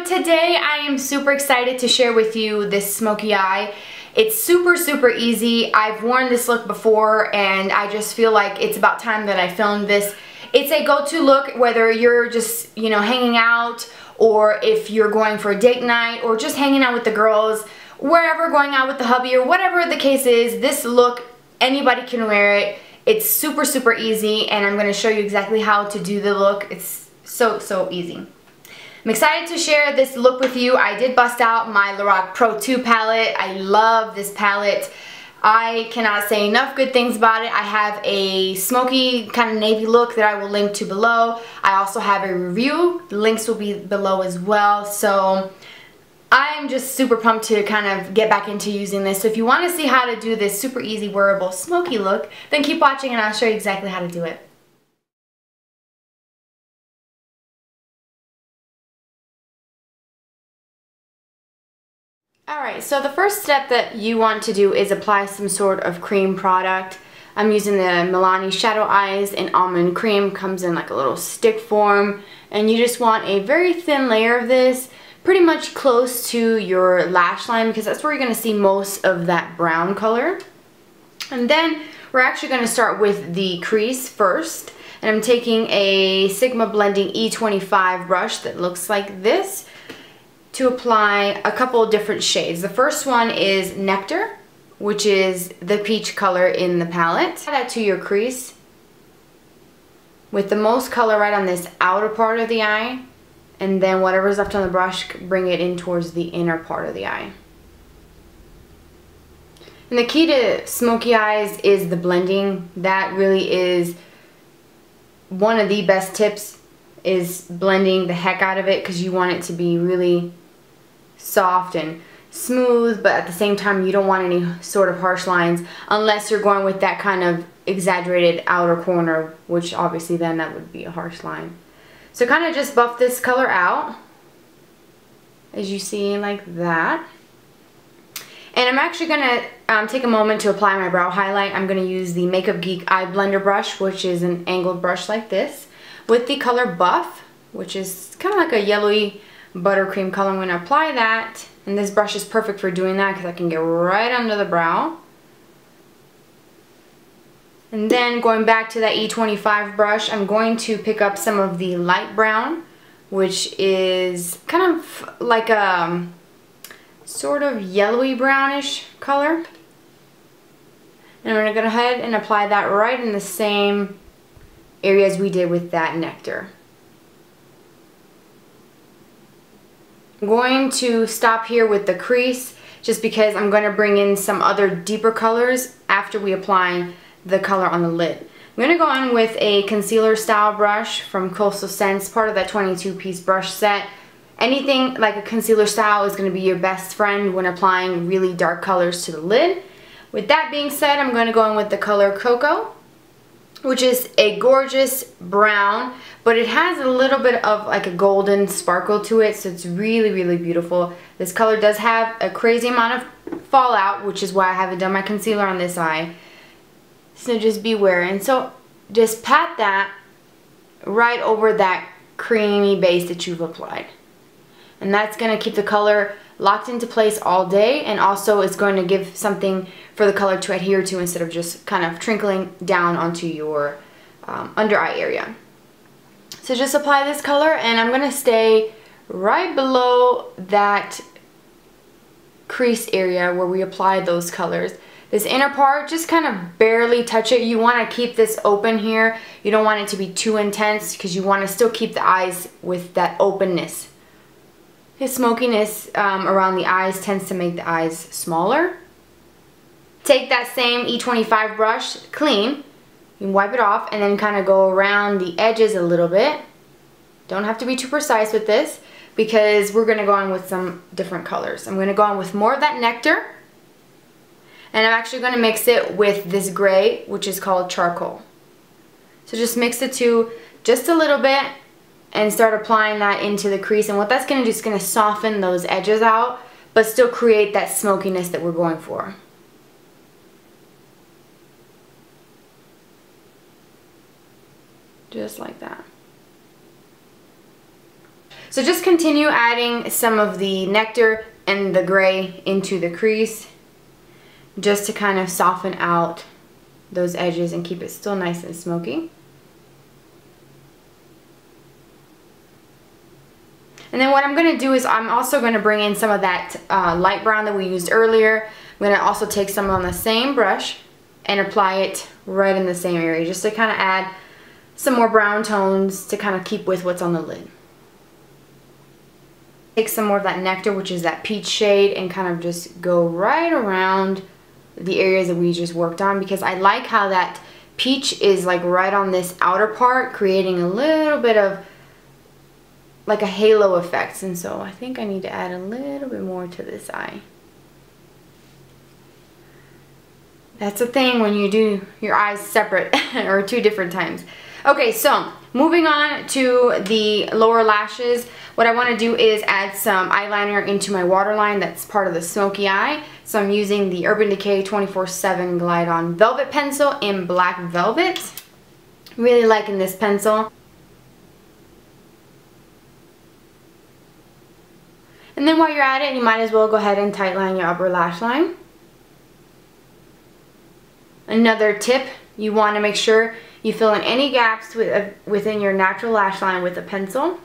today I am super excited to share with you this smoky eye. It's super easy. I've worn this look before and I just feel like it's about time that I filmed this. It's a go-to look whether you're just, hanging out, or if you're going for a date night, or just hanging out with the girls, wherever, going out with the hubby, or whatever the case is. This look, anybody can wear it. It's super easy, and I'm going to show you exactly how to do the look. It's so easy. I'm excited to share this look with you. I did bust out my LORAC Pro 2 palette. I love this palette. I cannot say enough good things about it. I have a smoky kind of navy look that I will link to below. I also have a review. The links will be below as well. So I'm just super pumped to kind of get back into using this. So if you want to see how to do this super easy wearable smoky look, then keep watching and I'll show you exactly how to do it. Alright, so the first step that you want to do is apply some sort of cream product. I'm using the Milani Shadow Eyes in Almond Cream. Comes in like a little stick form, and you just want a very thin layer of this, pretty much close to your lash line, because that's where you're going to see most of that brown color. And then we're actually going to start with the crease first, and I'm taking a Sigma Blending E25 brush that looks like this to apply a couple of different shades. The first one is Nectar, which is the peach color in the palette. Add that to your crease with the most color right on this outer part of the eye, and then whatever's left on the brush, bring it in towards the inner part of the eye. And the key to smoky eyes is the blending. That really is one of the best tips, is blending the heck out of it, because you want it to be really soft and smooth, but at the same time you don't want any sort of harsh lines unless you're going with that kind of exaggerated outer corner, which obviously then that would be a harsh line. So kind of just buff this color out, as you see, like that. And I'm actually going to take a moment to apply my brow highlight. I'm going to use the Makeup Geek Eye Blender brush, which is an angled brush like this, with the color Buff, which is kind of like a yellowy buttercream color. I'm going to apply that, and this brush is perfect for doing that because I can get right under the brow. And then going back to that E25 brush, I'm going to pick up some of the light brown, which is kind of like a sort of yellowy brownish color. And I'm going to go ahead and apply that right in the same area as we did with that Nectar. I'm going to stop here with the crease just because I'm going to bring in some other deeper colors after we apply the color on the lid. I'm going to go on with a concealer style brush from Coastal Scents, part of that 22-piece brush set. Anything like a concealer style is going to be your best friend when applying really dark colors to the lid. With that being said, I'm going to go in with the color Cocoa, which is a gorgeous brown, but it has a little bit of like a golden sparkle to it, so it's really beautiful. This color does have a crazy amount of fallout, which is why I haven't done my concealer on this eye. So just beware. And so just pat that right over that creamy base that you've applied. And that's going to keep the color locked into place all day, and also it's going to give something for the color to adhere to instead of just kind of trickling down onto your under eye area. So just apply this color, and I'm going to stay right below that crease area where we applied those colors. This inner part, just kind of barely touch it. You want to keep this open here. You don't want it to be too intense because you want to still keep the eyes with that openness. His smokiness around the eyes tends to make the eyes smaller. Take that same E25 brush, clean, you can wipe it off, and then kind of go around the edges a little bit. Don't have to be too precise with this because we're going to go on with some different colors. I'm going to go on with more of that Nectar, and I'm actually going to mix it with this gray, which is called Charcoal. So just mix the two just a little bit and start applying that into the crease, and what that's going to do is going to soften those edges out but still create that smokiness that we're going for. Just like that. So just continue adding some of the nectar and the gray into the crease just to kind of soften out those edges and keep it still nice and smoky. And then what I'm going to do is I'm also going to bring in some of that light brown that we used earlier. I'm going to also take some on the same brush and apply it right in the same area just to kind of add some more brown tones to kind of keep with what's on the lid. Take some more of that nectar, which is that peach shade, and kind of just go right around the areas that we just worked on, because I like how that peach is like right on this outer part, creating a little bit of like a halo effect. And so I think I need to add a little bit more to this eye. That's the thing when you do your eyes separate or 2 different times. Okay, so moving on to the lower lashes, what I want to do is add some eyeliner into my waterline. That's part of the smoky eye. So I'm using the Urban Decay 24/7 Glide On Velvet Pencil in Black Velvet. Really liking this pencil. And then while you're at it, you might as well go ahead and tightline your upper lash line. Another tip, you want to make sure you fill in any gaps within your natural lash line with a pencil.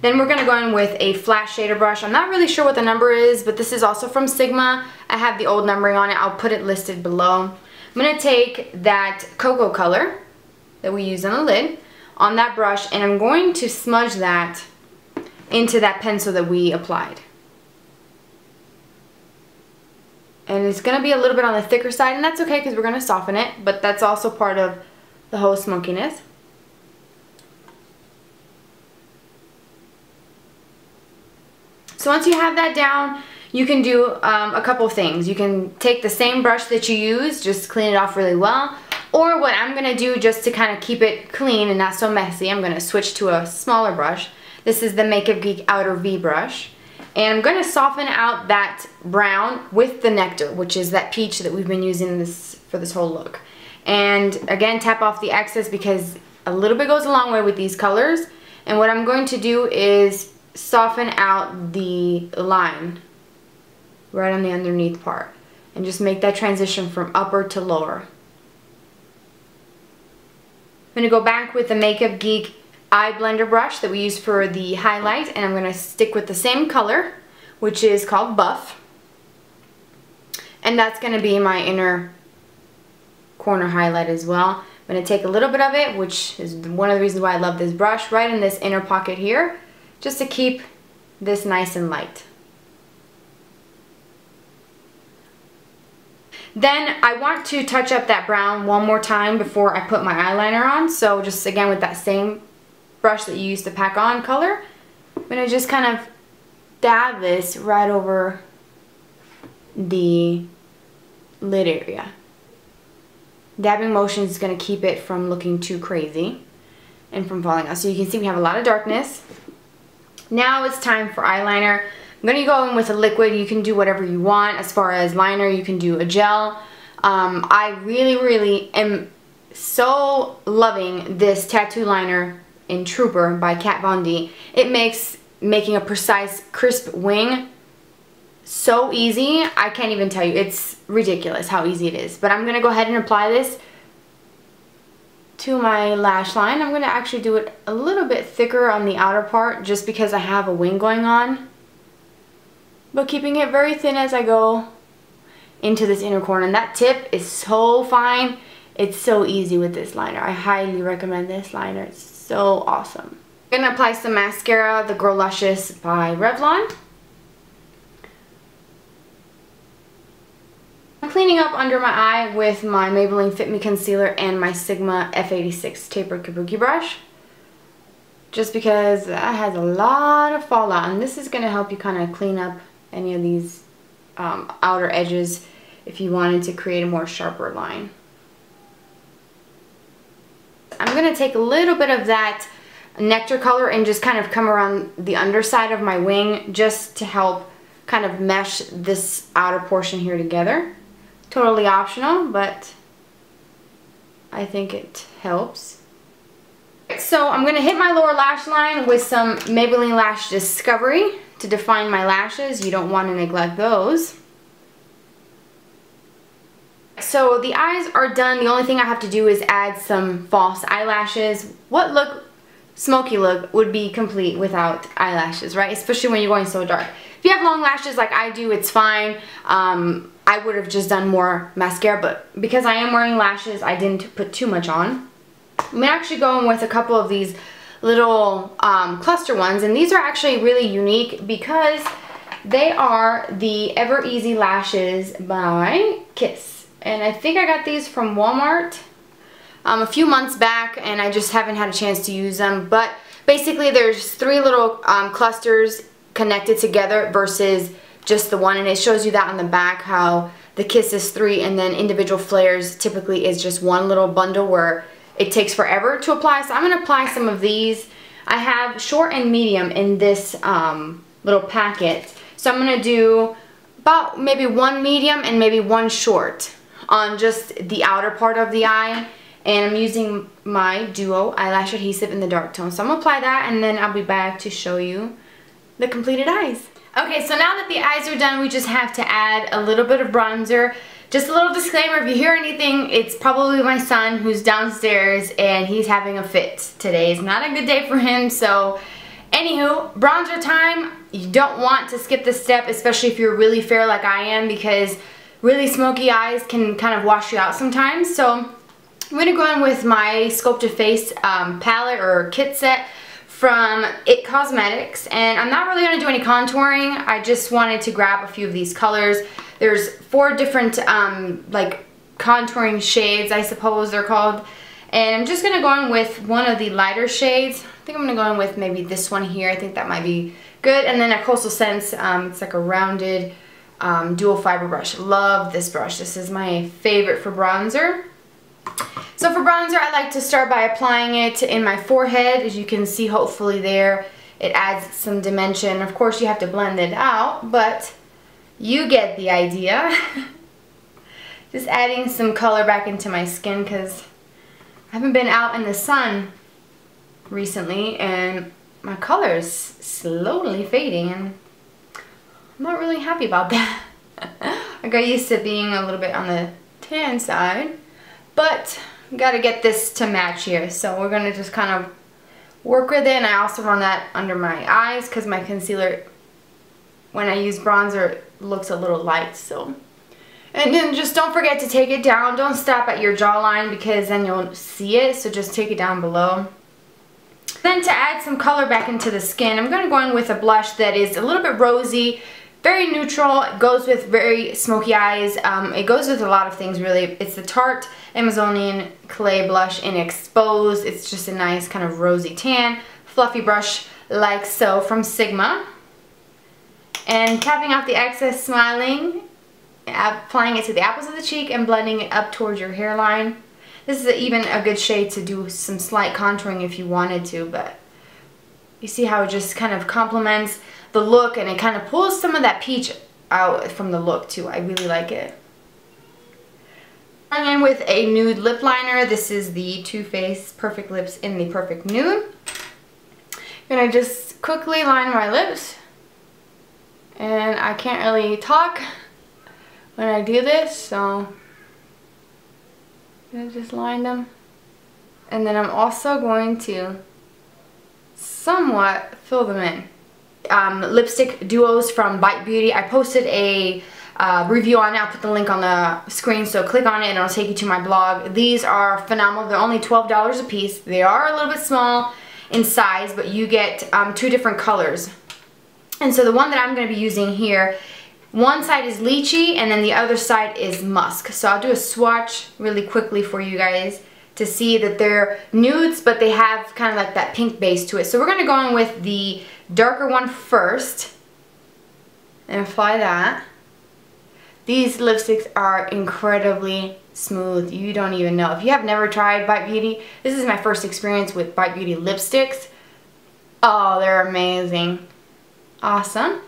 Then we're going to go in with a flat shader brush. I'm not really sure what the number is, but this is also from Sigma. I have the old numbering on it. I'll put it listed below. I'm going to take that cocoa color that we use on the lid on that brush, and I'm going to smudge that into that pencil that we applied. And it's going to be a little bit on the thicker side, and that's okay because we're going to soften it, but that's also part of the whole smokiness. So once you have that down, you can do a couple of things. You can take the same brush that you use, just clean it off really well. Or what I'm going to do, just to kind of keep it clean and not so messy, I'm going to switch to a smaller brush. This is the Makeup Geek Outer V brush. And I'm going to soften out that brown with the nectar, which is that peach that we've been using for this whole look. And again, tap off the excess because a little bit goes a long way with these colors. And what I'm going to do is soften out the line right on the underneath part and just make that transition from upper to lower. I'm going to go back with the Makeup Geek eye blender brush that we use for the highlight, and I'm going to stick with the same color, which is called Buff, and that's going to be my inner corner highlight as well. I'm going to take a little bit of it, which is one of the reasons why I love this brush, right in this inner pocket here, just to keep this nice and light. Then I want to touch up that brown one more time before I put my eyeliner on, so just again with that same brush that you used to pack on color, I'm going to just kind of dab this right over the lid area. Dabbing motion is going to keep it from looking too crazy and from falling out. So you can see we have a lot of darkness. Now it's time for eyeliner. I'm going to go in with a liquid. You can do whatever you want. As far as liner, you can do a gel. I really am so loving this tattoo liner in Trooper by Kat Von D. It makes making a precise, crisp wing so easy. I can't even tell you. It's ridiculous how easy it is. But I'm going to go ahead and apply this to my lash line. I'm going to actually do it a little bit thicker on the outer part just because I have a wing going on, but keeping it very thin as I go into this inner corner. And that tip is so fine. It's so easy with this liner. I highly recommend this liner. It's so awesome. I'm going to apply some mascara, the Grow Luscious by Revlon. I'm cleaning up under my eye with my Maybelline Fit Me Concealer and my Sigma F86 Tapered Kabuki brush, just because that has a lot of fallout, and this is going to help you kind of clean up any of these outer edges if you wanted to create a more sharper line. I'm going to take a little bit of that nectar color and just kind of come around the underside of my wing just to help kind of mesh this outer portion here together. Totally optional, but I think it helps. So I'm going to hit my lower lash line with some Maybelline Lash Discovery to define my lashes. You don't want to neglect those. So the eyes are done. The only thing I have to do is add some false eyelashes. What look, smoky look, would be complete without eyelashes, right? Especially when you're going so dark. If you have long lashes like I do, it's fine. I would have just done more mascara, but because I am wearing lashes, I didn't put too much on. I'm actually going with a couple of these little cluster ones, and these are actually really unique because they are the Ever Easy Lashes by Kiss. And I think I got these from Walmart a few months back, and I just haven't had a chance to use them. But basically there's 3 little clusters connected together versus just the one, and it shows you that on the back how the Kiss is 3 and then individual flares typically is just one little bundle where it takes forever to apply. So I'm going to apply some of these. I have short and medium in this little packet. So I'm going to do about maybe 1 medium and maybe 1 short on just the outer part of the eye. And I'm using my Duo eyelash adhesive in the dark tone. So I'm going to apply that, and then I'll be back to show you the completed eyes. Okay, so now that the eyes are done, we just have to add a little bit of bronzer. Just a little disclaimer, if you hear anything, it's probably my son who's downstairs and he's having a fit. Today is not a good day for him, so anywho, bronzer time. You don't want to skip this step, especially if you're really fair like I am, because really smoky eyes can kind of wash you out sometimes. So I'm going to go in with my Sculpted Face palette or kit set from It Cosmetics, and I'm not really going to do any contouring. I just wanted to grab a few of these colors. There's 4 different like contouring shades, I suppose they're called, and I'm just going to go in with one of the lighter shades. I think I'm going to go in with maybe this one here. I think that might be good. And then a Coastal Scents, it's like a rounded dual fiber brush. Love this brush. This is my favorite for bronzer. So for bronzer, I like to start by applying it in my forehead. As you can see, hopefully there, it adds some dimension. Of course, you have to blend it out, but you get the idea. Just adding some color back into my skin because I haven't been out in the sun recently and my color is slowly fading, and I'm not really happy about that. I got used to being a little bit on the tan side, but gotta get this to match here. So we're gonna just kind of work with it, and I also run that under my eyes because my concealer, when I use bronzer, looks a little light. So, and then just don't forget to take it down. Don't stop at your jawline because then you'll see it, so just take it down below. Then to add some color back into the skin, I'm going to go in with a blush that is a little bit rosy, very neutral. It goes with very smoky eyes. It goes with a lot of things really. It's the Tarte Amazonian Clay Blush in Exposed. It's just a nice kind of rosy tan, fluffy brush like so from Sigma. And tapping out the excess, smiling, applying it to the apples of the cheek and blending it up towards your hairline. This is even a good shade to do some slight contouring if you wanted to, but you see how it just kind of complements the look, and it kind of pulls some of that peach out from the look too. I really like it. I'm in with a nude lip liner. This is the Too Faced Perfect Lips in the Perfect Nude. I'm gonna just quickly line my lips, and I can't really talk when I do this, so I'm gonna just line them. And then I'm also going to somewhat fill them in. Lipstick duos from Bite Beauty. I posted a review on it. I'll put the link on the screen, so click on it and it'll take you to my blog. These are phenomenal. They're only $12 a piece. They are a little bit small in size, but you get 2 different colors. And so the one that I'm going to be using here, one side is lychee and then the other side is musk. So I'll do a swatch really quickly for you guys to see that they're nudes, but they have kind of like that pink base to it. So we're going to go in with the darker one first and apply that. These lipsticks are incredibly smooth. You don't even know. If you have never tried Bite Beauty, this is my first experience with Bite Beauty lipsticks. Oh, they're amazing. Awesome.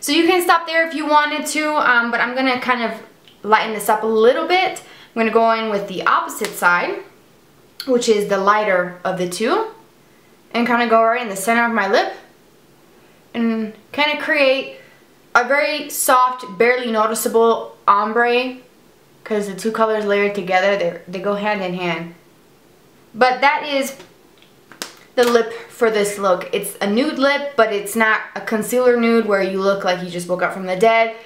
So you can stop there if you wanted to, but I'm going to kind of lighten this up a little bit. I'm going to go in with the opposite side. which is the lighter of the two, and kind of go right in the center of my lip and kind of create a very soft, barely noticeable ombre, because the two colors layered together, they go hand in hand. But that is the lip for this look. It's a nude lip, but it's not a concealer nude where you look like you just woke up from the dead.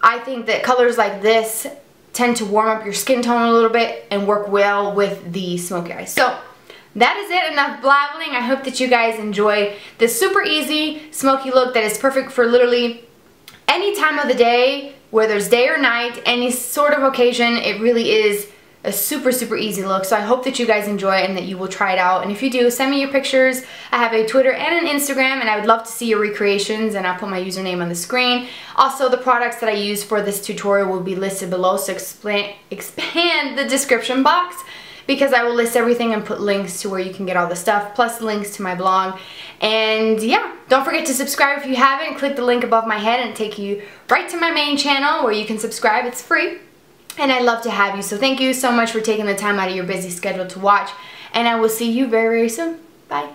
I think that colors like this tend to warm up your skin tone a little bit and work well with the smoky eyes. So that is it, enough blabbling. I hope that you guys enjoy this super easy smoky look that is perfect for literally any time of the day, whether it's day or night, any sort of occasion. It really is a super, super easy look. So I hope that you guys enjoy it and that you will try it out. And if you do, send me your pictures. I have a Twitter and an Instagram, and I would love to see your recreations, and I'll put my username on the screen. Also, the products that I use for this tutorial will be listed below, so expand the description box, because I will list everything and put links to where you can get all the stuff, plus links to my blog. And yeah, don't forget to subscribe if you haven't. Click the link above my head and take you right to my main channel where you can subscribe. It's free. And I'd love to have you. So thank you so much for taking the time out of your busy schedule to watch. And I will see you very, very soon. Bye.